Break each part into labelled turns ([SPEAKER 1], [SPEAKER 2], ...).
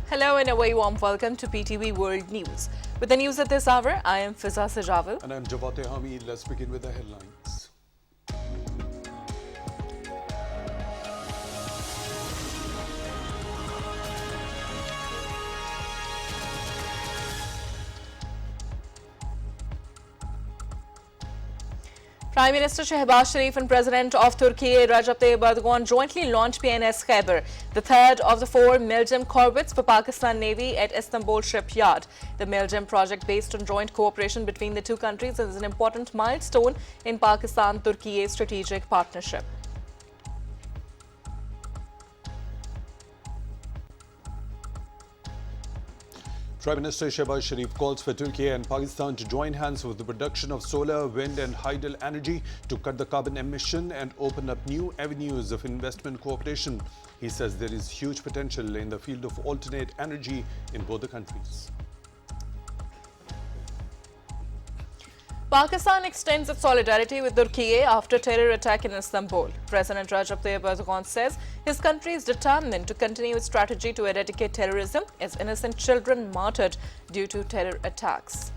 [SPEAKER 1] Hello and a very warm welcome to PTV World News. With the news at this hour, I am Fiza Sajawal.
[SPEAKER 2] And I'm Jawate Hamid. Let's begin with the headlines.
[SPEAKER 1] Prime Minister Shehbaz Sharif and President of Turkey Recep Tayyip Erdogan jointly launched PNS Khyber, the third of the four Milgem corvettes for Pakistan Navy at Istanbul shipyard. The Milgem project, based on joint cooperation between the two countries, is an important milestone in Pakistan-Turkey strategic partnership.
[SPEAKER 2] Prime Minister Shehbaz Sharif calls for Turkey and Pakistan to join hands with the production of solar, wind and hydel energy to cut the carbon emission and open up new avenues of investment cooperation. He says there is huge potential in the field of alternate energy in both the countries.
[SPEAKER 1] Pakistan extends its solidarity with Turkey after terror attack in Istanbul. President Recep Tayyip Erdogan says his country is determined to continue its strategy to eradicate terrorism as innocent children martyred due to terror attacks.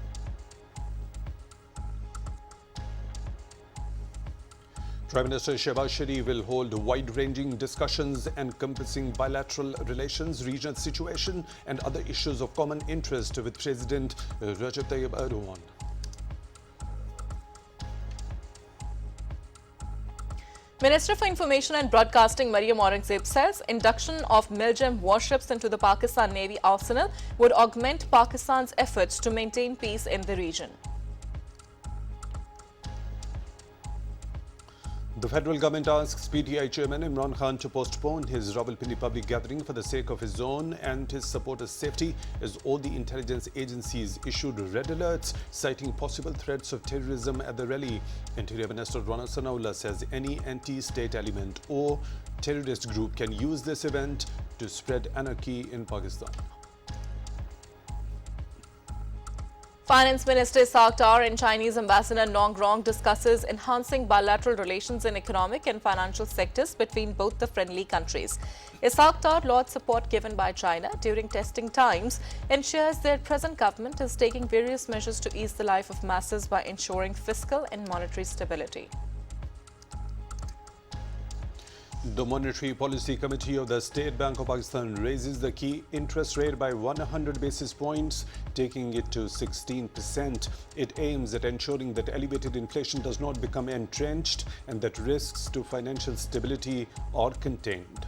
[SPEAKER 2] Prime Minister Shehbaz Sharif will hold wide-ranging discussions encompassing bilateral relations, regional situation and other issues of common interest with President Recep Tayyip Erdogan.
[SPEAKER 1] Minister for Information and Broadcasting Maryam Aurangzeb says induction of Milgem warships into the Pakistan Navy arsenal would augment Pakistan's efforts to maintain peace in the region.
[SPEAKER 2] The federal government asks PTI chairman Imran Khan to postpone his Rawalpindi public gathering for the sake of his own and his supporters' safety, as all the intelligence agencies issued red alerts citing possible threats of terrorism at the rally. Interior Minister Rana Sanaullah says any anti-state element or terrorist group can use this event to spread anarchy in Pakistan.
[SPEAKER 1] Finance Minister Ishaq Dar and Chinese Ambassador Nong Rong discusses enhancing bilateral relations in economic and financial sectors between both the friendly countries. Ishaq Dar lauds support given by China during testing times and shares their present government is taking various measures to ease the life of masses by ensuring fiscal and monetary stability.
[SPEAKER 2] The Monetary Policy Committee of the State Bank of Pakistan raises the key interest rate by 100 basis points, taking it to 16%. It aims at ensuring that elevated inflation does not become entrenched and that risks to financial stability are contained.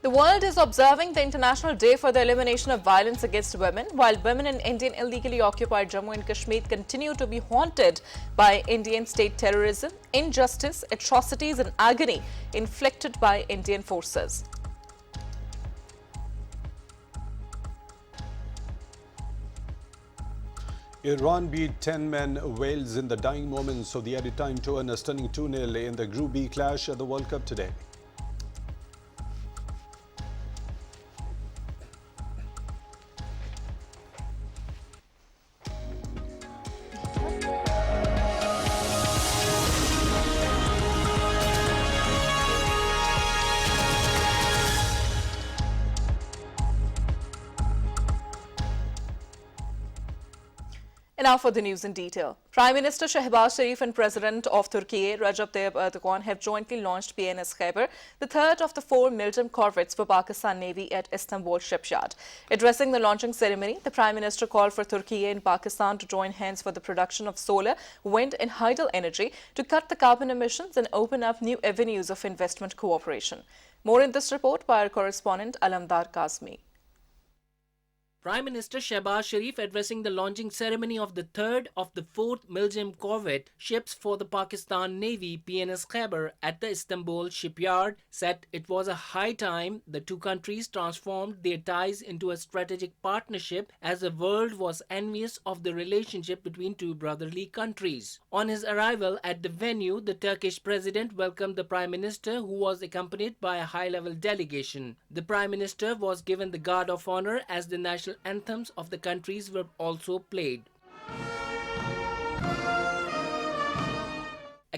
[SPEAKER 1] The world is observing the International Day for the Elimination of Violence Against Women, while women in Indian illegally occupied Jammu and Kashmir continue to be haunted by Indian state terrorism, injustice, atrocities and agony inflicted by Indian forces.
[SPEAKER 2] Iran beat 10 men Wales in the dying moments of the added time to earn a stunning 2-0 in the Group B clash at the World Cup today.
[SPEAKER 1] And now for the news in detail. Prime Minister Shehbaz Sharif and President of Turkey Recep Tayyip Erdogan have jointly launched PNS Khyber, the third of the four Milgem corvettes for Pakistan Navy at Istanbul shipyard. Addressing the launching ceremony, the Prime Minister called for Turkey and Pakistan to join hands for the production of solar, wind and hydel energy to cut the carbon emissions and open up new avenues of investment cooperation. More in this report by our correspondent Alamdar Kazmi.
[SPEAKER 3] Prime Minister Shehbaz Sharif addressing the launching ceremony of the third of the fourth Milgem corvette ships for the Pakistan Navy PNS Khyber at the Istanbul shipyard said it was a high time the two countries transformed their ties into a strategic partnership as the world was envious of the relationship between two brotherly countries. On his arrival at the venue, the Turkish president welcomed the Prime Minister, who was accompanied by a high-level delegation. The Prime Minister was given the Guard of Honor as the national anthems of the countries were also played.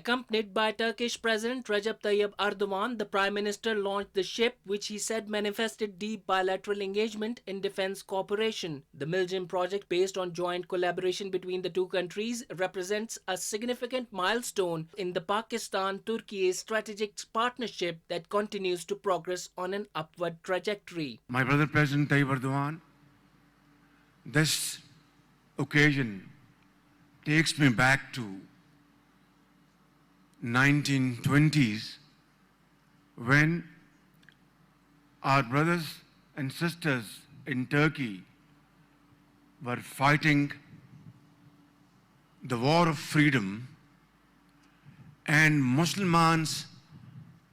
[SPEAKER 3] Accompanied by Turkish President Recep Tayyip Erdogan, the Prime Minister launched the ship, which he said manifested deep bilateral engagement in defense cooperation. The Milgem project, based on joint collaboration between the two countries, represents a significant milestone in the Pakistan-Turkey strategic partnership that continues to progress on an upward trajectory.
[SPEAKER 4] My brother President Tayyip Erdogan, this occasion takes me back to 1920s when our brothers and sisters in Turkey were fighting the war of freedom, and Muslims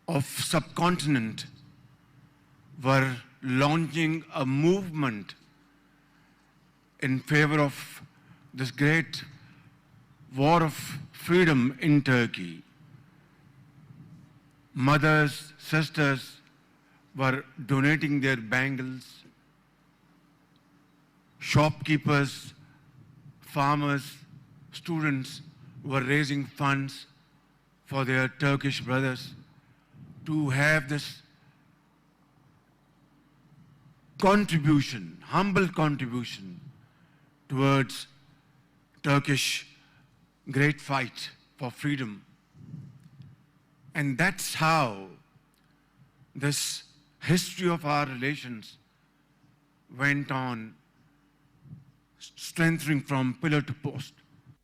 [SPEAKER 4] of subcontinent were launching a movement in favor of this great war of freedom in Turkey. Mothers, sisters were donating their bangles. Shopkeepers, farmers, students were raising funds for their Turkish brothers to have this contribution, humble contribution towards Turkish great fight for freedom. And that's how this history of our relations went on, strengthening from pillar to post.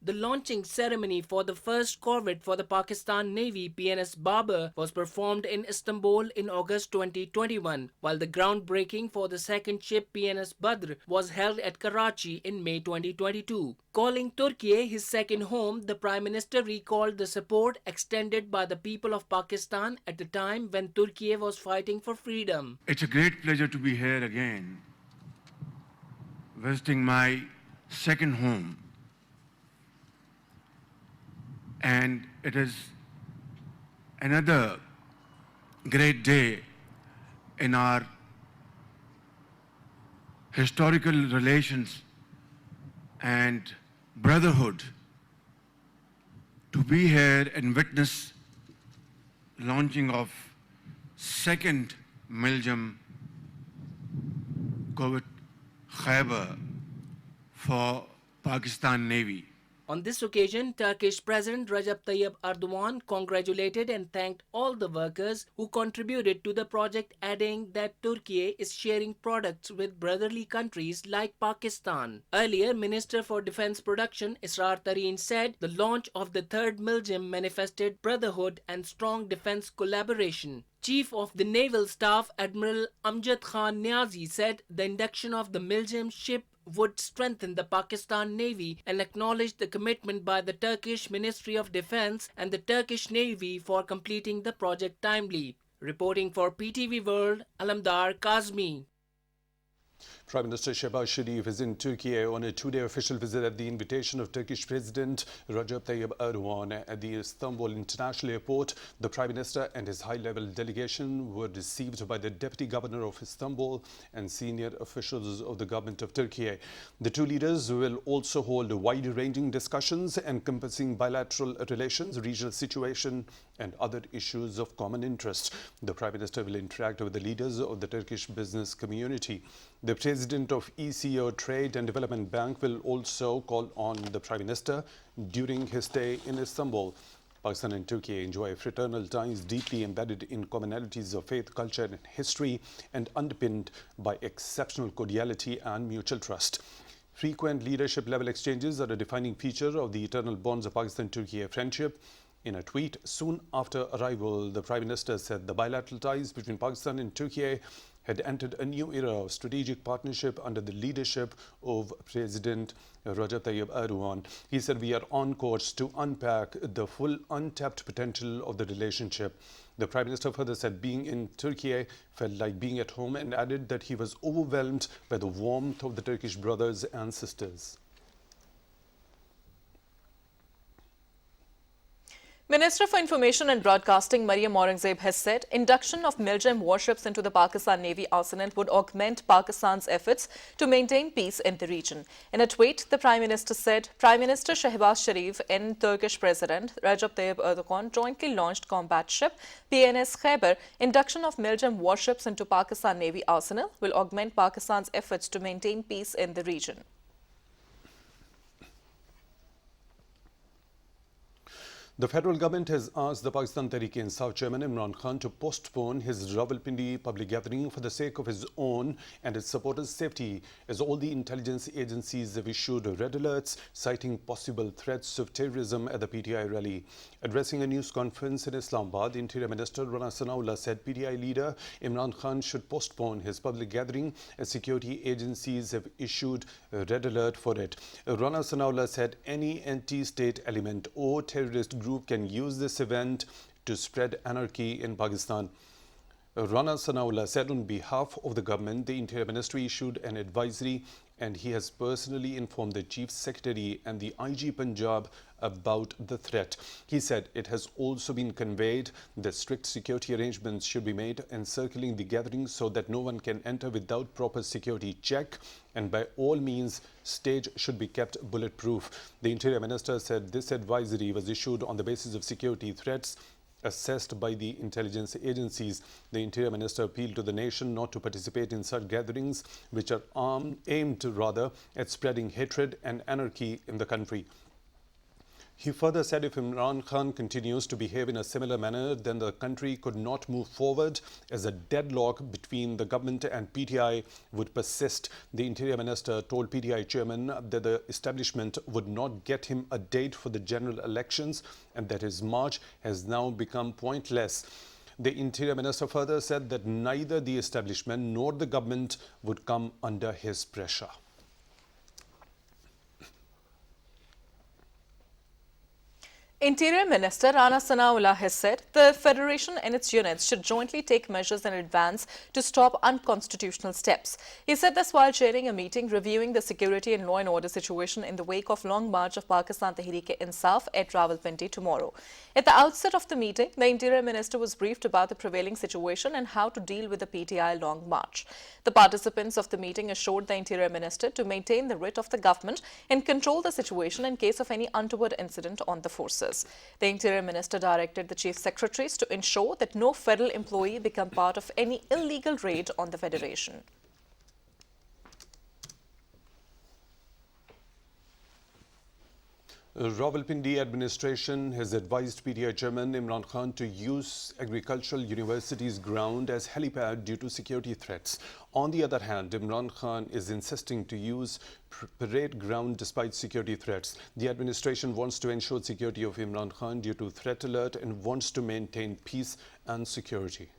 [SPEAKER 3] The launching ceremony for the first corvette for the Pakistan Navy, PNS Babur, was performed in Istanbul in August 2021, while the groundbreaking for the second ship, PNS Badr, was held at Karachi in May 2022. Calling Turkey his second home, the Prime Minister recalled the support extended by the people of Pakistan at the time when Turkey was fighting for freedom.
[SPEAKER 4] It's a great pleasure to be here again, visiting my second home. And it is another great day in our historical relations and brotherhood to be here and witness launching of second Milgem Corvette Khyber for Pakistan Navy.
[SPEAKER 3] On this occasion, Turkish President Recep Tayyip Erdogan congratulated and thanked all the workers who contributed to the project, adding that Turkey is sharing products with brotherly countries like Pakistan. Earlier, Minister for Defense Production Israr Tareen said the launch of the third Milgem manifested brotherhood and strong defense collaboration. Chief of the Naval Staff Admiral Amjad Khan Niazi said the induction of the Milgem ship would strengthen the Pakistan Navy and acknowledge the commitment by the Turkish Ministry of Defense and the Turkish Navy for completing the project timely. Reporting for PTV World, Alamdar Kazmi.
[SPEAKER 2] Prime Minister Shehbaz Sharif is in Turkey on a two-day official visit at the invitation of Turkish President Recep Tayyip Erdogan at the Istanbul International Airport. The Prime Minister and his high-level delegation were received by the Deputy Governor of Istanbul and senior officials of the government of Turkey. The two leaders will also hold wide-ranging discussions encompassing bilateral relations, regional situation and other issues of common interest. The Prime Minister will interact with the leaders of the Turkish business community. The President of ECO Trade and Development Bank will also call on the Prime Minister during his stay in Istanbul. Pakistan and Turkey enjoy fraternal ties deeply embedded in commonalities of faith, culture and history and underpinned by exceptional cordiality and mutual trust. Frequent leadership-level exchanges are a defining feature of the eternal bonds of Pakistan-Turkey friendship. In a tweet soon after arrival, the Prime Minister said the bilateral ties between Pakistan and Turkey had entered a new era of strategic partnership under the leadership of President Recep Tayyip Erdogan. He said, "We are on course to unpack the full untapped potential of the relationship." The Prime Minister further said being in Turkey felt like being at home and added that he was overwhelmed by the warmth of the Turkish brothers and sisters.
[SPEAKER 1] Minister for Information and Broadcasting Maryam Aurangzeb has said induction of MILGEM warships into the Pakistan Navy arsenal would augment Pakistan's efforts to maintain peace in the region. In a tweet, the Prime Minister said Prime Minister Shehbaz Sharif and Turkish President Recep Tayyip Erdogan jointly launched combat ship PNS Khyber. Induction of MILGEM warships into Pakistan Navy arsenal will augment Pakistan's efforts to maintain peace in the region.
[SPEAKER 2] The federal government has asked the Pakistan Tehreek-e-Insaf chairman Imran Khan to postpone his Rawalpindi public gathering for the sake of his own and his supporters' safety, as all the intelligence agencies have issued red alerts citing possible threats of terrorism at the PTI rally. Addressing a news conference in Islamabad, Interior Minister Rana Sanaullah said PTI leader Imran Khan should postpone his public gathering as security agencies have issued a red alert for it. Rana Sanaullah said any anti-state element or terrorist group can use this event to spread anarchy in Pakistan. Rana Sanaullah said on behalf of the government, the Interior Ministry issued an advisory and he has personally informed the Chief Secretary and the IG Punjab about the threat. He said it has also been conveyed that strict security arrangements should be made encircling the gathering so that no one can enter without proper security check, and by all means stage should be kept bulletproof. The Interior Minister said this advisory was issued on the basis of security threats assessed by the intelligence agencies. The Interior Minister appealed to the nation not to participate in such gatherings which are aimed at spreading hatred and anarchy in the country. He further said if Imran Khan continues to behave in a similar manner, then the country could not move forward, as a deadlock between the government and PTI would persist. The Interior Minister told PTI chairman that the establishment would not get him a date for the general elections and that his march has now become pointless. The Interior Minister further said that neither the establishment nor the government would come under his pressure.
[SPEAKER 1] Interior Minister Rana Sanaullah has said the Federation and its units should jointly take measures in advance to stop unconstitutional steps. He said this while chairing a meeting reviewing the security and law and order situation in the wake of Long March of Pakistan Tehreek-e-Insaf at Rawalpindi tomorrow. At the outset of the meeting, the Interior Minister was briefed about the prevailing situation and how to deal with the PTI Long March. The participants of the meeting assured the Interior Minister to maintain the writ of the government and control the situation in case of any untoward incident on the forces. The Interior Minister directed the Chief Secretaries to ensure that no federal employee become part of any illegal raid on the Federation.
[SPEAKER 2] Rawalpindi administration has advised PTI chairman Imran Khan to use Agricultural University's ground as helipad due to security threats. On the other hand, Imran Khan is insisting to use parade ground despite security threats. The administration wants to ensure security of Imran Khan due to threat alert and wants to maintain peace and security.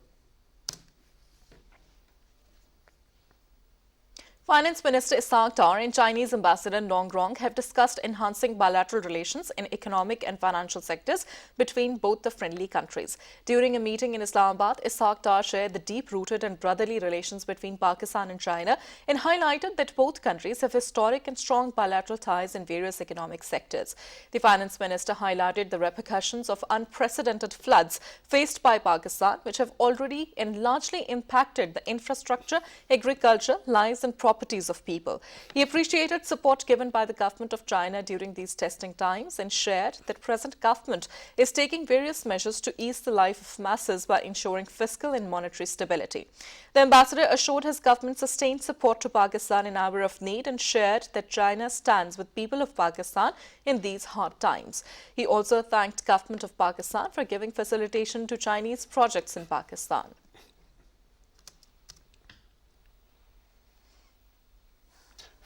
[SPEAKER 1] Finance Minister Ishaq Dar and Chinese Ambassador Nong Rong have discussed enhancing bilateral relations in economic and financial sectors between both the friendly countries. During a meeting in Islamabad, Ishaq Dar shared the deep-rooted and brotherly relations between Pakistan and China and highlighted that both countries have historic and strong bilateral ties in various economic sectors. The Finance Minister highlighted the repercussions of unprecedented floods faced by Pakistan, which have already and largely impacted the infrastructure, agriculture, lives and properties of people. He appreciated support given by the government of China during these testing times and shared that present government is taking various measures to ease the life of masses by ensuring fiscal and monetary stability. The ambassador assured his government sustained support to Pakistan in hour of need and shared that China stands with people of Pakistan in these hard times. He also thanked government of Pakistan for giving facilitation to Chinese projects in Pakistan.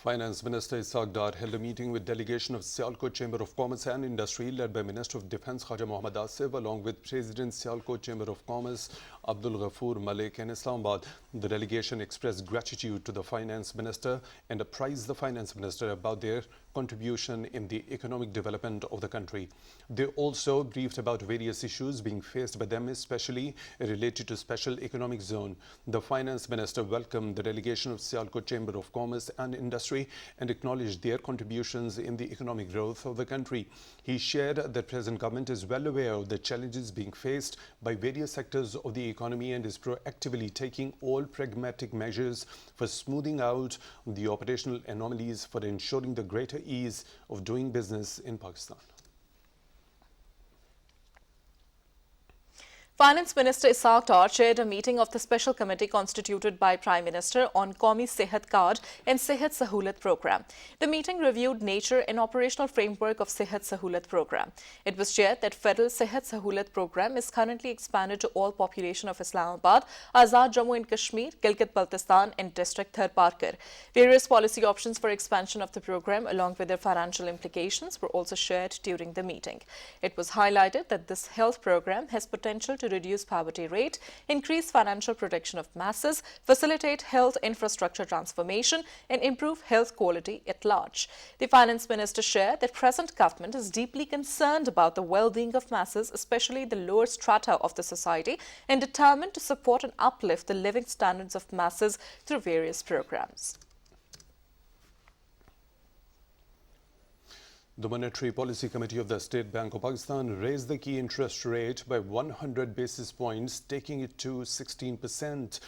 [SPEAKER 2] Finance Minister Ishaq Dar held a meeting with delegation of Sialkot Chamber of Commerce and Industry led by Minister of Defence Khaja Mohammad Asif along with President Sialkot Chamber of Commerce Abdul Ghafoor Malik in Islamabad. The delegation expressed gratitude to the finance minister and apprised the finance minister about their contribution in the economic development of the country. They also briefed about various issues being faced by them, especially related to special economic zone. The finance minister welcomed the delegation of Sialkot Chamber of Commerce and Industry and acknowledged their contributions in the economic growth of the country. He shared that present government is well aware of the challenges being faced by various sectors of the economy and is proactively taking all pragmatic measures for smoothing out the operational anomalies for ensuring the greater ease of doing business in Pakistan.
[SPEAKER 1] Finance Minister Isaaq Dar chaired a meeting of the special committee constituted by Prime Minister on Qaumi Sehat Card and Sehat Sahulat Program. The meeting reviewed nature and operational framework of Sehat Sahulat Program. It was shared that Federal Sehat Sahulat Program is currently expanded to all population of Islamabad, Azad Jammu and Kashmir, Gilgit-Baltistan and District Tharparkar. Various policy options for expansion of the program along with their financial implications were also shared during the meeting. It was highlighted that this health program has potential to reduce poverty rate, increase financial protection of masses, facilitate health infrastructure transformation, and improve health quality at large. The finance minister shared that present government is deeply concerned about the well-being of masses, especially the lower strata of the society, and determined to support and uplift the living standards of masses through various programs.
[SPEAKER 2] The Monetary Policy Committee of the State Bank of Pakistan raised the key interest rate by 100 basis points, taking it to 16%.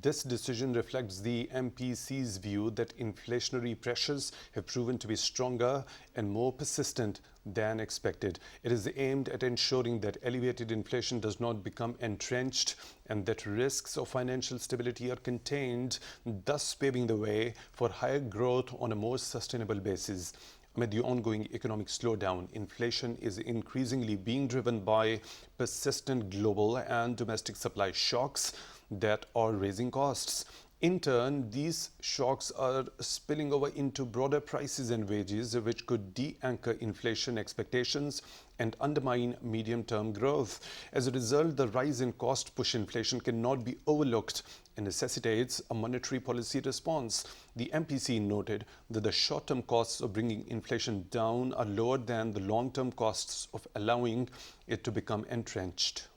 [SPEAKER 2] This decision reflects the MPC's view that inflationary pressures have proven to be stronger and more persistent than expected. It is aimed at ensuring that elevated inflation does not become entrenched and that risks of financial stability are contained, thus paving the way for higher growth on a more sustainable basis. Amid the ongoing economic slowdown, inflation is increasingly being driven by persistent global and domestic supply shocks that are raising costs. In turn, these shocks are spilling over into broader prices and wages, which could de-anchor inflation expectations and undermine medium-term growth. As a result, the rise in cost push inflation cannot be overlooked and necessitates a monetary policy response. The MPC noted that the short-term costs of bringing inflation down are lower than the long-term costs of allowing it to become entrenched.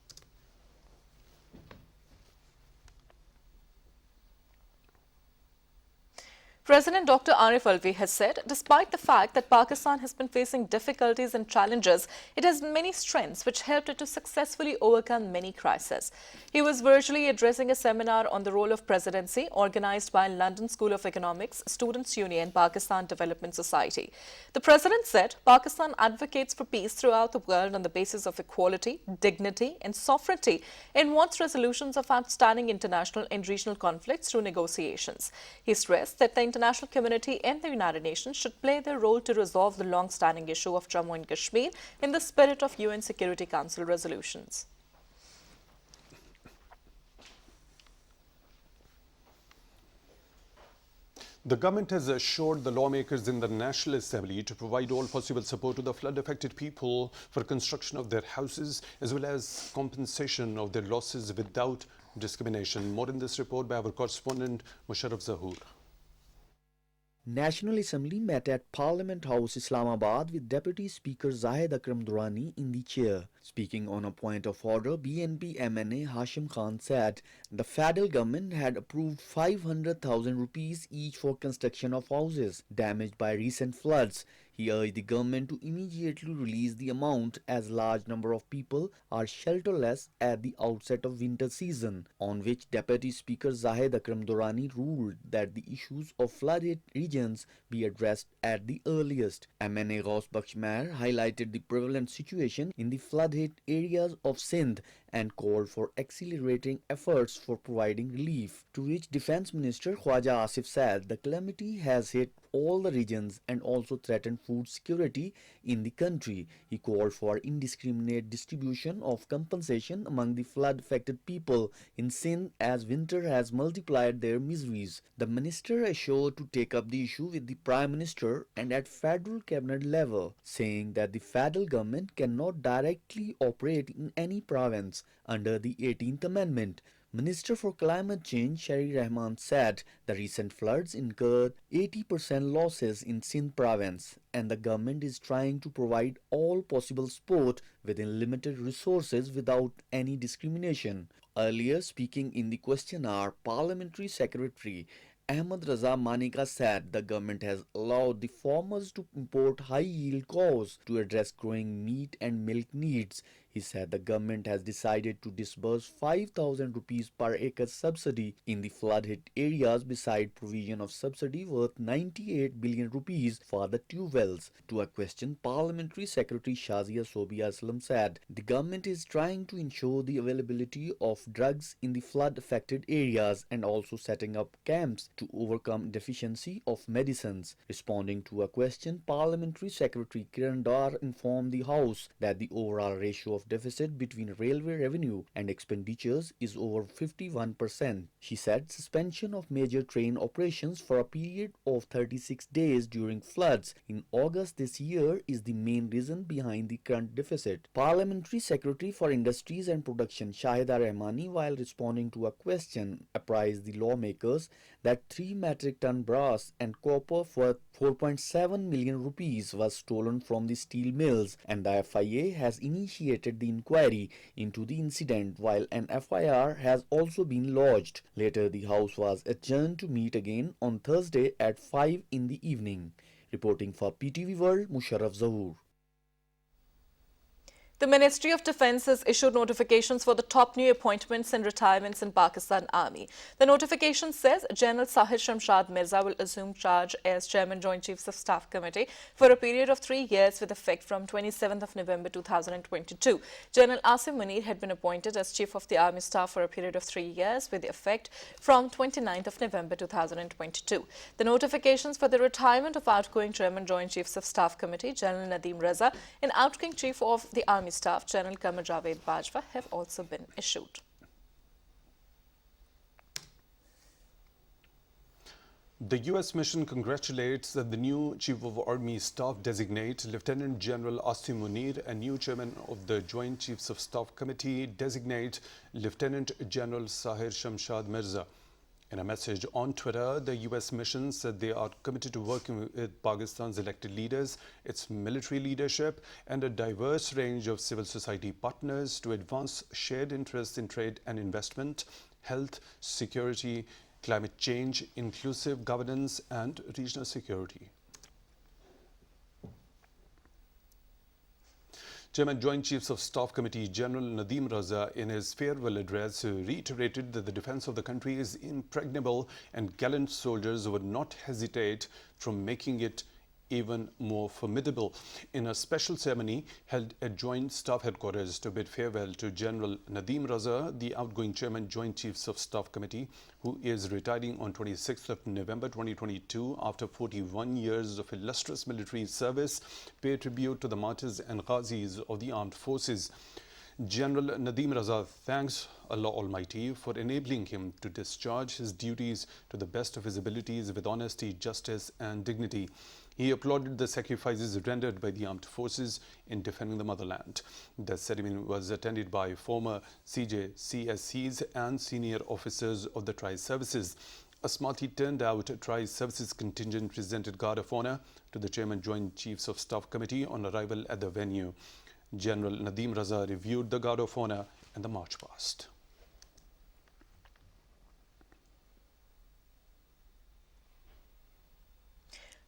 [SPEAKER 1] President Dr. Arif Alvi has said, despite the fact that Pakistan has been facing difficulties and challenges, it has many strengths which helped it to successfully overcome many crises. He was virtually addressing a seminar on the role of presidency organized by London School of Economics, Students' Union, Pakistan Development Society. The president said Pakistan advocates for peace throughout the world on the basis of equality, dignity and sovereignty and wants resolutions of outstanding international and regional conflicts through negotiations. He stressed that the international community and the United Nations should play their role to resolve the long-standing issue of Jammu and Kashmir in the spirit of UN Security Council resolutions.
[SPEAKER 2] The government has assured the lawmakers in the National Assembly to provide all possible support to the flood-affected people for construction of their houses as well as compensation of their losses without discrimination. More in this report by our correspondent Musharraf Zahoor.
[SPEAKER 5] National Assembly met at Parliament House, Islamabad with Deputy Speaker Zahid Akram Durrani in the chair. Speaking on a point of order, BNP MNA Hashim Khan said the federal government had approved 500,000 rupees each for construction of houses damaged by recent floods. He urged the government to immediately release the amount as large number of people are shelterless at the outset of winter season, on which Deputy Speaker Zahid Akram Durrani ruled that the issues of flooded regions be addressed at the earliest. MNA Ghaus Bakhsh Mehr highlighted the prevalent situation in the flood-hit areas of Sindh and called for accelerating efforts for providing relief, to which Defence Minister Khwaja Asif said the calamity has hit all the regions and also threatened food security in the country. He called for indiscriminate distribution of compensation among the flood-affected people in Sindh as winter has multiplied their miseries. The minister assured to take up the issue with the Prime Minister and at federal cabinet level, saying that the federal government cannot directly operate in any province under the 18th Amendment. Minister for Climate Change Sharif Rahman said the recent floods incurred 80% losses in Sindh province and the government is trying to provide all possible support within limited resources without any discrimination. Earlier, speaking in the question hour, Parliamentary Secretary Ahmad Raza Manika said the government has allowed the farmers to import high-yield cows to address growing meat and milk needs. He said the government has decided to disburse 5,000 rupees per acre subsidy in the flood-hit areas beside provision of subsidy worth 98 billion rupees for the tube wells. To a question, Parliamentary Secretary Shazia Sobia Aslam said the government is trying to ensure the availability of drugs in the flood-affected areas and also setting up camps to overcome deficiency of medicines. Responding to a question, Parliamentary Secretary Kiran Dar informed the House that the overall ratio of deficit between railway revenue and expenditures is over 51%. She said suspension of major train operations for a period of 36 days during floods in August this year is the main reason behind the current deficit. Parliamentary Secretary for Industries and Production Shahida Rahmani, while responding to a question, apprised the lawmakers that 3 metric ton brass and copper worth 4.7 million rupees was stolen from the steel mills and the FIA has initiated the inquiry into the incident while an FIR has also been lodged. Later, the House was adjourned to meet again on Thursday at 5 in the evening. Reporting for PTV World, Musharraf Zahoor.
[SPEAKER 1] The Ministry of Defence has issued notifications for the top new appointments and retirements in Pakistan Army. The notification says General Sahir Shamshad Mirza will assume charge as Chairman Joint Chiefs of Staff Committee for a period of 3 years with effect from 27th of November 2022. General Asim Munir had been appointed as Chief of the Army Staff for a period of 3 years with effect from 29th of November 2022. The notifications for the retirement of outgoing Chairman Joint Chiefs of Staff Committee, General Nadeem Raza, and outgoing Chief of the Army Staff, General Qamar Javed Bajwa, have also been issued.
[SPEAKER 2] The U.S. mission congratulates the new Chief of Army Staff designate, Lieutenant General Asim Munir, and new Chairman of the Joint Chiefs of Staff Committee designate, Lieutenant General Sahir Shamshad Mirza. In a message on Twitter, the U.S. mission said they are committed to working with Pakistan's elected leaders, its military leadership, and a diverse range of civil society partners to advance shared interests in trade and investment, health, security, climate change, inclusive governance, and regional security. Chairman Joint Chiefs of Staff Committee General Nadeem Raza, in his farewell address, reiterated that the defense of the country is impregnable and gallant soldiers would not hesitate from making it even more formidable. In a special ceremony held at Joint Staff Headquarters to bid farewell to General Nadeem Raza, the outgoing Chairman Joint Chiefs of Staff Committee, who is retiring on 26th of November 2022 after 41 years of illustrious military service, paid tribute to the martyrs and ghazis of the armed forces. General Nadeem Raza thanks Allah Almighty for enabling him to discharge his duties to the best of his abilities with honesty, justice, and dignity. He applauded the sacrifices rendered by the armed forces in defending the motherland. The ceremony was attended by former CJCSCs and senior officers of the Tri-Services. A smartly turned out Tri-Services contingent presented Guard of Honor to the Chairman Joint Chiefs of Staff Committee on arrival at the venue. General Nadeem Raza reviewed the Guard of Honor and the march past.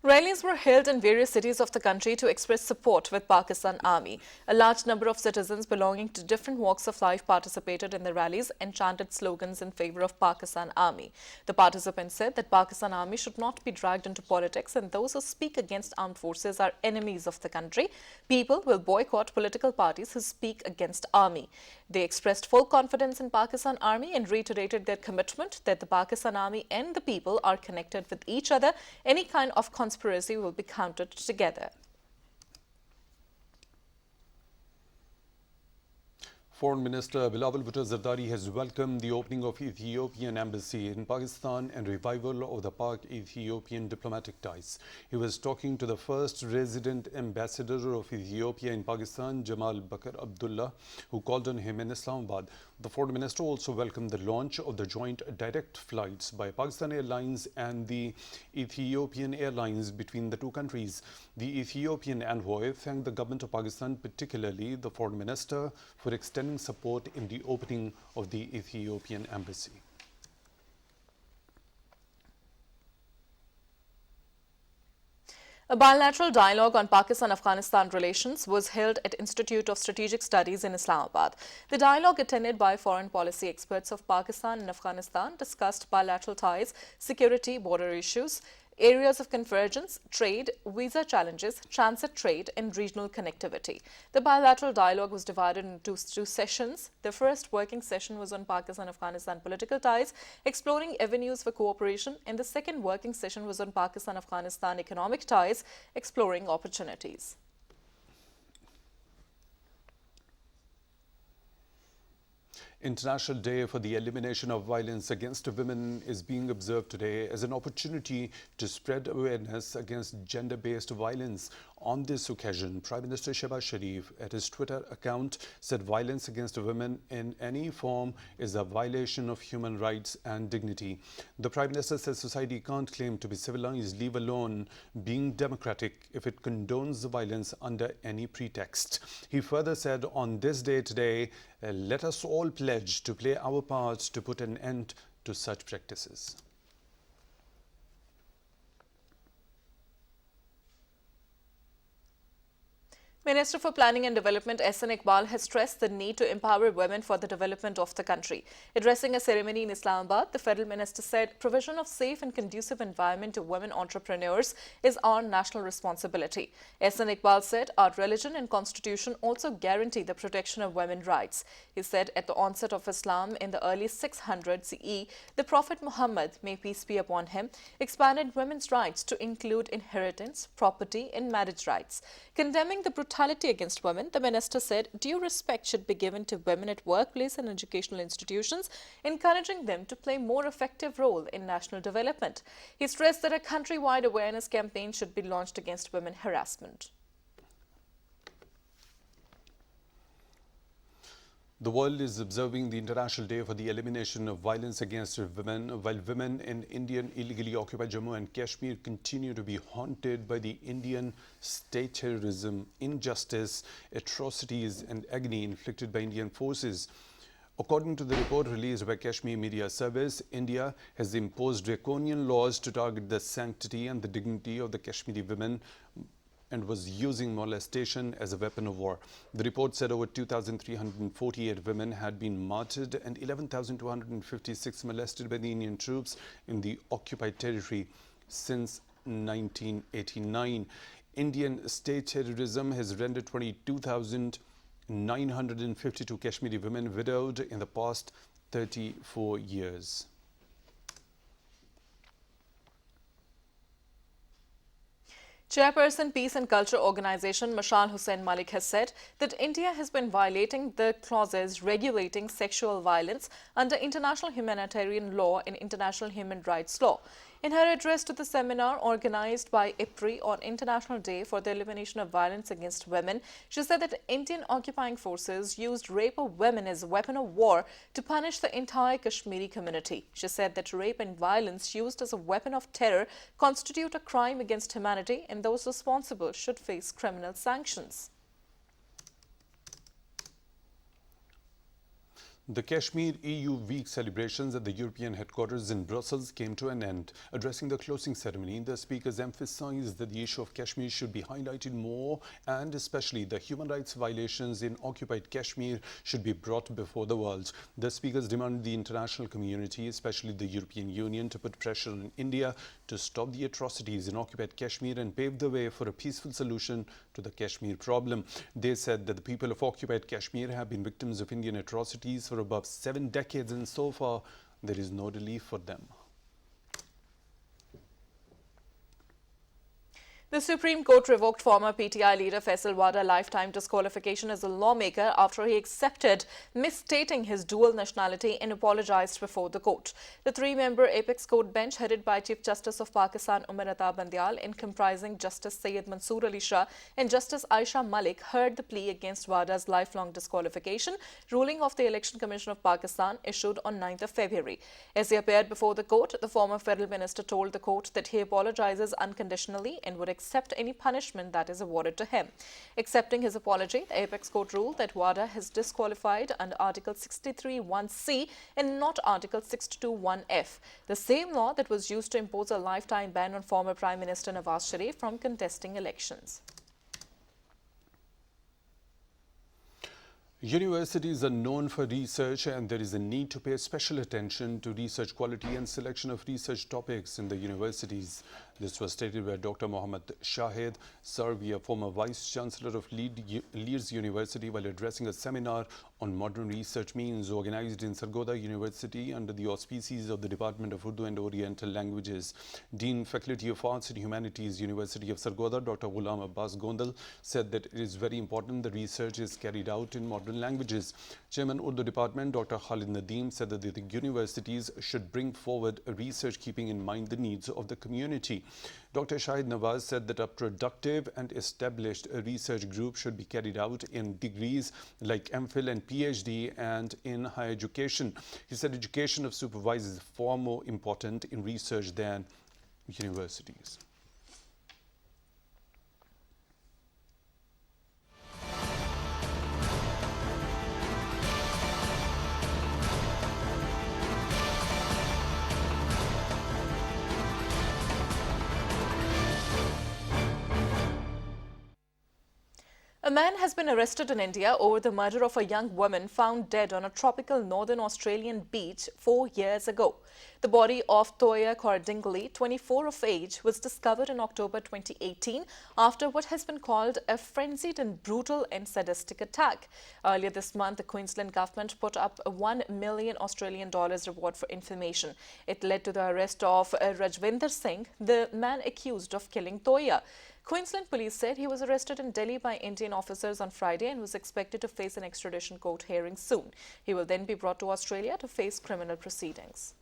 [SPEAKER 1] Rallies were held in various cities of the country to express support with Pakistan Army. A large number of citizens belonging to different walks of life participated in the rallies and chanted slogans in favor of Pakistan Army. The participants said that Pakistan Army should not be dragged into politics and those who speak against armed forces are enemies of the country. People will boycott political parties who speak against army. They expressed full confidence in Pakistan Army and reiterated their commitment that the Pakistan Army and the people are connected with each other. Any kind of conspiracy will be countered together.
[SPEAKER 2] Foreign Minister Bilawal Bhutto Zardari has welcomed the opening of Ethiopian embassy in Pakistan and revival of the Pak-Ethiopian diplomatic ties. He was talking to the first resident ambassador of Ethiopia in Pakistan, Jamal Bakr Abdullah, who called on him in Islamabad. The Foreign Minister also welcomed the launch of the joint direct flights by Pakistan Airlines and the Ethiopian Airlines between the two countries. The Ethiopian envoy thanked the government of Pakistan, particularly the Foreign Minister, for extending support in the opening of the Ethiopian embassy.
[SPEAKER 1] A bilateral dialogue on Pakistan-Afghanistan relations was held at Institute of Strategic Studies in Islamabad. The dialogue, attended by foreign policy experts of Pakistan and Afghanistan, discussed bilateral ties, security, border issues, areas of convergence, trade, visa challenges, transit trade, and regional connectivity. The bilateral dialogue was divided into two sessions. The first working session was on Pakistan-Afghanistan political ties, exploring avenues for cooperation, and the second working session was on Pakistan-Afghanistan economic ties, exploring opportunities.
[SPEAKER 2] International Day for the Elimination of Violence Against Women is being observed today as an opportunity to spread awareness against gender-based violence. On this occasion, Prime Minister Shehbaz Sharif, at his Twitter account, said violence against women in any form is a violation of human rights and dignity. The Prime Minister says society can't claim to be civilized, leave alone being democratic, if it condones the violence under any pretext. He further said, on this day today, let us all pledge to play our part to put an end to such practices.
[SPEAKER 1] Minister for Planning and Development S.N. Iqbal has stressed the need to empower women for the development of the country. Addressing a ceremony in Islamabad, the federal minister said provision of safe and conducive environment to women entrepreneurs is our national responsibility. S.N. Iqbal said our religion and constitution also guarantee the protection of women's rights. He said at the onset of Islam in the early 600 CE, the Prophet Muhammad, may peace be upon him, expanded women's rights to include inheritance, property, and marriage rights. Condemning the brutality against women, the minister said due respect should be given to women at workplace and educational institutions, encouraging them to play more effective role in national development. He stressed that a countrywide awareness campaign should be launched against women harassment.
[SPEAKER 2] The world is observing the International Day for the Elimination of Violence Against Women, while women in Indian illegally occupied Jammu and Kashmir continue to be haunted by the Indian state terrorism, injustice, atrocities and agony inflicted by Indian forces. According to the report released by Kashmir Media Service, India has imposed draconian laws to target the sanctity and the dignity of the Kashmiri women and was using molestation as a weapon of war. The report said over 2,348 women had been martyred and 11,256 molested by the Indian troops in the occupied territory since 1989. Indian state terrorism has rendered 22,952 Kashmiri women widowed in the past 34 years.
[SPEAKER 1] Chairperson Peace and Culture Organization Mashal Hussain Malik has said that India has been violating the clauses regulating sexual violence under international humanitarian law and international human rights law. In her address to the seminar organized by IPRI on International Day for the Elimination of Violence Against Women, she said that Indian occupying forces used rape of women as a weapon of war to punish the entire Kashmiri community. She said that rape and violence used as a weapon of terror constitute a crime against humanity and those responsible should face criminal sanctions.
[SPEAKER 2] The Kashmir EU Week celebrations at the European headquarters in Brussels came to an end. Addressing the closing ceremony, the speakers emphasized that the issue of Kashmir should be highlighted more, and especially the human rights violations in occupied Kashmir should be brought before the world. The speakers demanded the international community, especially the European Union, to put pressure on India to stop the atrocities in occupied Kashmir and pave the way for a peaceful solution to the Kashmir problem. They said that the people of occupied Kashmir have been victims of Indian atrocities for above 7 decades, and so far there is no relief for them.
[SPEAKER 1] The Supreme Court revoked former PTI leader Faisal Wada lifetime disqualification as a lawmaker after he accepted misstating his dual nationality and apologized before the court. The three-member Apex Court bench headed by Chief Justice of Pakistan Umar Ata Bandial and comprising Justice Syed Mansoor Ali Shah and Justice Aisha Malik heard the plea against Wada's lifelong disqualification, ruling of the Election Commission of Pakistan issued on 9th of February. As he appeared before the court, the former federal minister told the court that he apologizes unconditionally and would accept any punishment that is awarded to him. Accepting his apology, the Apex Court ruled that Wada is disqualified under Article 63(1)(c) and not Article 62(1)(f), the same law that was used to impose a lifetime ban on former Prime Minister Nawaz Sharif from contesting elections.
[SPEAKER 2] Universities are known for research, and there is a need to pay special attention to research quality and selection of research topics in the universities. This was stated by Dr. Mohammad Shahid Sarvi, a former Vice Chancellor of Leeds University, while addressing a seminar on modern research means organized in Sargodha University under the auspices of the Department of Urdu and Oriental Languages. Dean, Faculty of Arts and Humanities, University of Sargodha, Dr. Ghulam Abbas Gondal, said that it is very important the research is carried out in modern languages. Chairman Urdu Department, Dr. Khalid Nadeem, said that the universities should bring forward research keeping in mind the needs of the community. Dr. Shahid Nawaz said that a productive and established research group should be carried out in degrees like MPhil and PhD and in higher education. He said education of supervisors is far more important in research than universities.
[SPEAKER 1] A man has been arrested in India over the murder of a young woman found dead on a tropical northern Australian beach 4 years ago. The body of Toya Cordingley, 24 of age, was discovered in October 2018 after what has been called a frenzied and brutal and sadistic attack. Earlier this month, the Queensland government put up a $1 million Australian reward for information. It led to the arrest of Rajvinder Singh, the man accused of killing Toya. Queensland police said he was arrested in Delhi by Indian officers on Friday and was expected to face an extradition court hearing soon. He will then be brought to Australia to face criminal proceedings.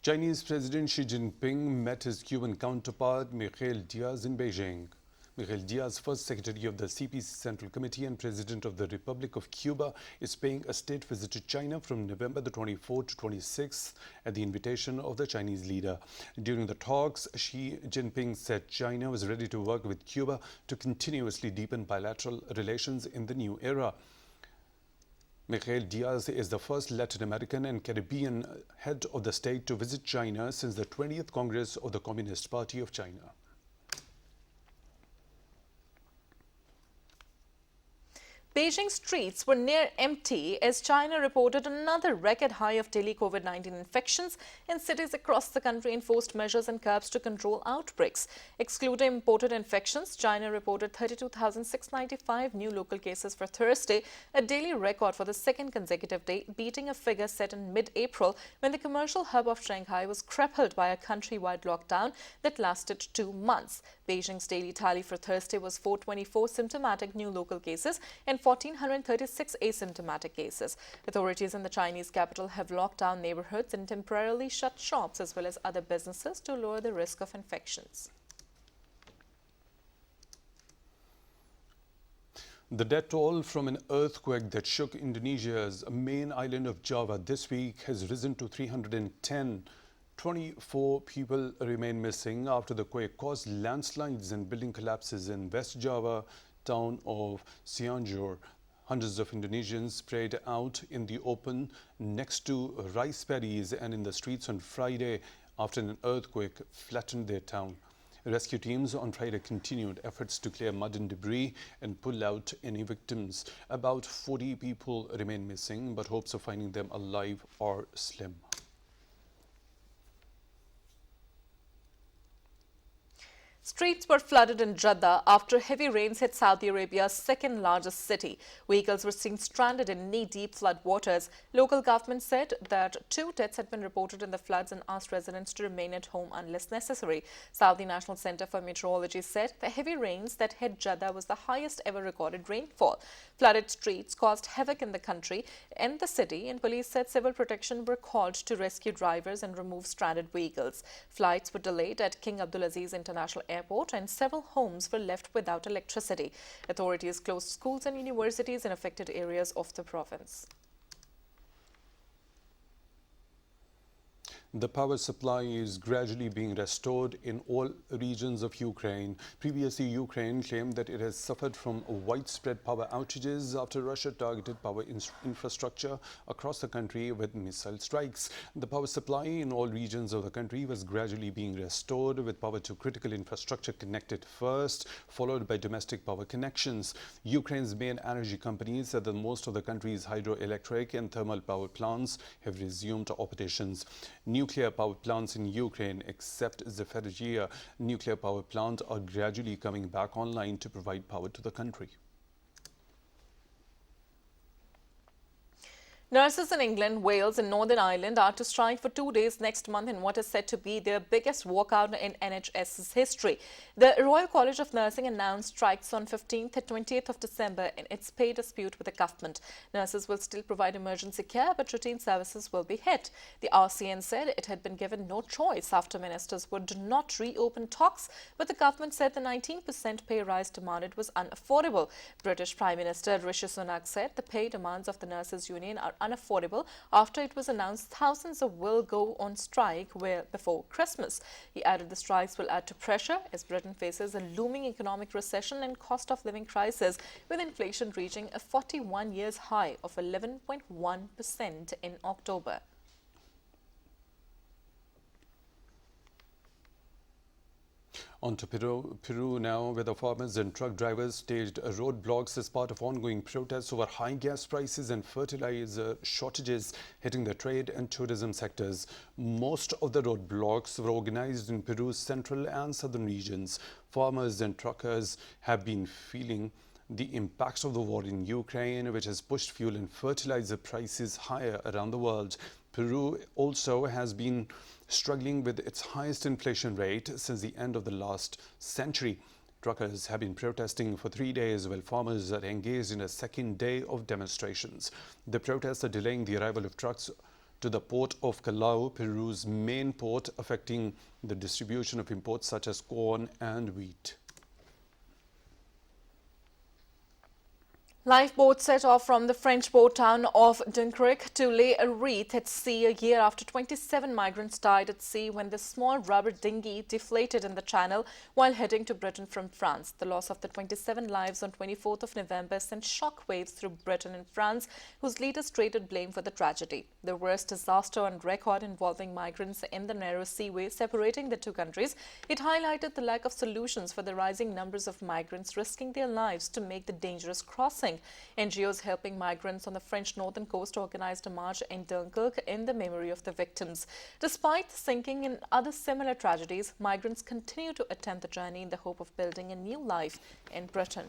[SPEAKER 2] Chinese President Xi Jinping met his Cuban counterpart Miguel Diaz in Beijing. Miguel Diaz, first Secretary of the CPC Central Committee and President of the Republic of Cuba, is paying a state visit to China from November the 24th to 26th at the invitation of the Chinese leader. During the talks, Xi Jinping said China was ready to work with Cuba to continuously deepen bilateral relations in the new era. Miguel Diaz is the first Latin American and Caribbean head of the state to visit China since the 20th Congress of the Communist Party of China.
[SPEAKER 1] Beijing streets were near empty as China reported another record high of daily COVID-19 infections, and cities across the country enforced measures and curbs to control outbreaks. Excluding imported infections, China reported 32,695 new local cases for Thursday, a daily record for the second consecutive day, beating a figure set in mid-April when the commercial hub of Shanghai was crippled by a countrywide lockdown that lasted 2 months. Beijing's daily tally for Thursday was 424 symptomatic new local cases and 1,436 asymptomatic cases. Authorities in the Chinese capital have locked down neighborhoods and temporarily shut shops as well as other businesses to lower the risk of infections.
[SPEAKER 2] The death toll from an earthquake that shook Indonesia's main island of Java this week has risen to 310. 24 people remain missing after the quake caused landslides and building collapses in West Java town of Cianjur. Hundreds of Indonesians sprayed out in the open next to rice paddies and in the streets on Friday after an earthquake flattened their town. Rescue teams on Friday continued efforts to clear mud and debris and pull out any victims. About 40 people remain missing, but hopes of finding them alive are slim.
[SPEAKER 1] Streets were flooded in Jeddah after heavy rains hit Saudi Arabia's second largest city. Vehicles were seen stranded in knee-deep flood waters. Local government said that 2 deaths had been reported in the floods and asked residents to remain at home unless necessary. Saudi National Center for Meteorology said the heavy rains that hit Jeddah was the highest ever recorded rainfall. Flooded streets caused havoc in the country and the city, and police said civil protection were called to rescue drivers and remove stranded vehicles. Flights were delayed at King Abdulaziz International Airport and several homes were left without electricity. Authorities closed schools and universities in affected areas of the province.
[SPEAKER 2] The power supply is gradually being restored in all regions of Ukraine. Previously, Ukraine claimed that it has suffered from widespread power outages after Russia targeted power infrastructure across the country with missile strikes. The power supply in all regions of the country was gradually being restored, with power to critical infrastructure connected first, followed by domestic power connections. Ukraine's main energy companies said that most of the country's hydroelectric and thermal power plants have resumed operations. Nuclear power plants in Ukraine, except Zaporizhzhia nuclear power plant, are gradually coming back online to provide power to the country.
[SPEAKER 1] Nurses in England, Wales and Northern Ireland are to strike for 2 days next month in what is said to be their biggest walkout in NHS's history. The Royal College of Nursing announced strikes on 15th and 20th of December in its pay dispute with the government. Nurses will still provide emergency care, but routine services will be hit. The RCN said it had been given no choice after ministers would not reopen talks, but the government said the 19% pay rise demanded was unaffordable. British Prime Minister Rishi Sunak said the pay demands of the nurses union are unaffordable after it was announced thousands will go on strike before Christmas. He added the strikes will add to pressure as Britain faces a looming economic recession and cost of living crisis, with inflation reaching a 41-year high of 11.1% in October.
[SPEAKER 2] On to Peru now, where the farmers and truck drivers staged roadblocks as part of ongoing protests over high gas prices and fertilizer shortages hitting the trade and tourism sectors. Most of the roadblocks were organized in Peru's central and southern regions. Farmers and truckers have been feeling the impacts of the war in Ukraine, which has pushed fuel and fertilizer prices higher around the world. Peru also has been struggling with its highest inflation rate since the end of the last century. Truckers have been protesting for 3 days while farmers are engaged in a second day of demonstrations. The protests are delaying the arrival of trucks to the port of Callao, Peru's main port, affecting the distribution of imports such as corn and wheat.
[SPEAKER 1] Lifeboats set off from the French port town of Dunkirk to lay a wreath at sea a year after 27 migrants died at sea when the small rubber dinghy deflated in the channel while heading to Britain from France. The loss of the 27 lives on 24th of November sent shockwaves through Britain and France, whose leaders traded blame for the tragedy. The worst disaster on record involving migrants in the narrow seaway separating the two countries, it highlighted the lack of solutions for the rising numbers of migrants risking their lives to make the dangerous crossing. NGOs helping migrants on the French northern coast organized a march in Dunkirk in the memory of the victims. Despite the sinking and other similar tragedies, migrants continue to attempt the journey in the hope of building a new life in Britain.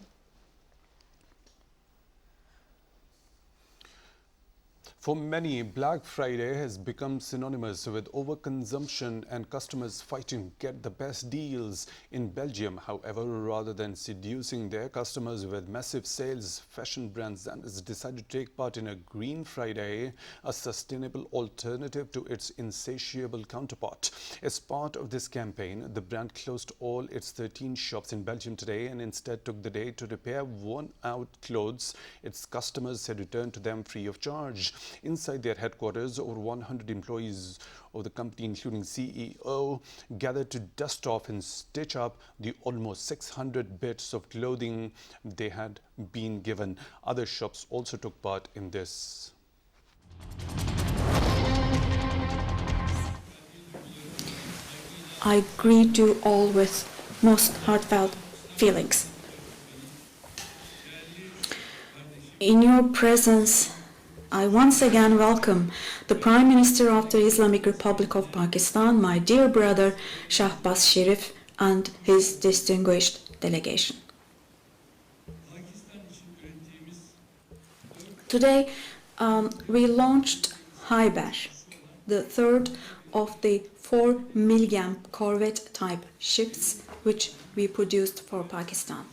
[SPEAKER 2] For many, Black Friday has become synonymous with overconsumption and customers fighting to get the best deals. In Belgium, however, rather than seducing their customers with massive sales, fashion brand Zanders decided to take part in a Green Friday, a sustainable alternative to its insatiable counterpart. As part of this campaign, the brand closed all its 13 shops in Belgium today and instead took the day to repair worn-out clothes its customers had returned to them free of charge. Inside their headquarters, over 100 employees of the company, including CEO, gathered to dust off and stitch up the almost 600 bits of clothing they had been given. Other shops also took part in this.
[SPEAKER 6] I greet you all with most heartfelt feelings. In your presence, I once again welcome the Prime Minister of the Islamic Republic of Pakistan, my dear brother Shahbaz Sharif, and his distinguished delegation. Today, we launched Hyber, the third of the 4 million corvette type ships which we produced for Pakistan.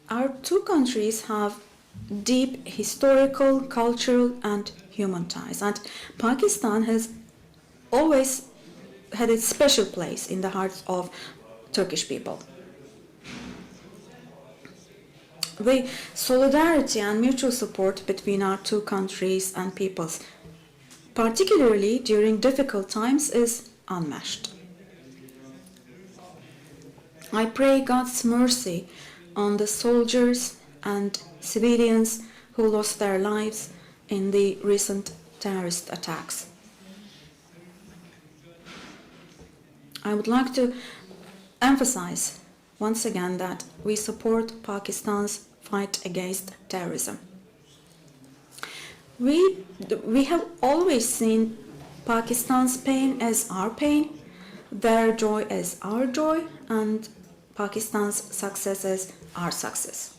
[SPEAKER 6] Our two countries have deep historical, cultural and human ties, and Pakistan has always had a special place in the hearts of Turkish people. The solidarity and mutual support between our two countries and peoples, particularly during difficult times, is unmatched. I pray God's mercy on the soldiers and civilians who lost their lives in the recent terrorist attacks. I would like to emphasize once again that we support Pakistan's fight against terrorism. We have always seen Pakistan's pain as our pain, their joy as our joy, and Pakistan's success as our success.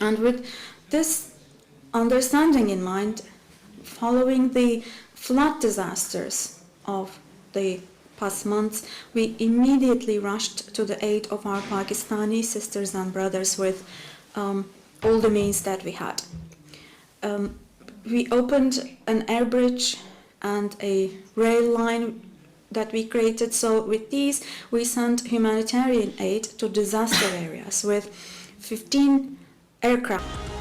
[SPEAKER 6] And with this understanding in mind, following the flood disasters of the past months, we immediately rushed to the aid of our Pakistani sisters and brothers with all the means that we had. We opened an air bridge and a rail line that we created. So with these, we sent humanitarian aid to disaster areas with 15 aircraft.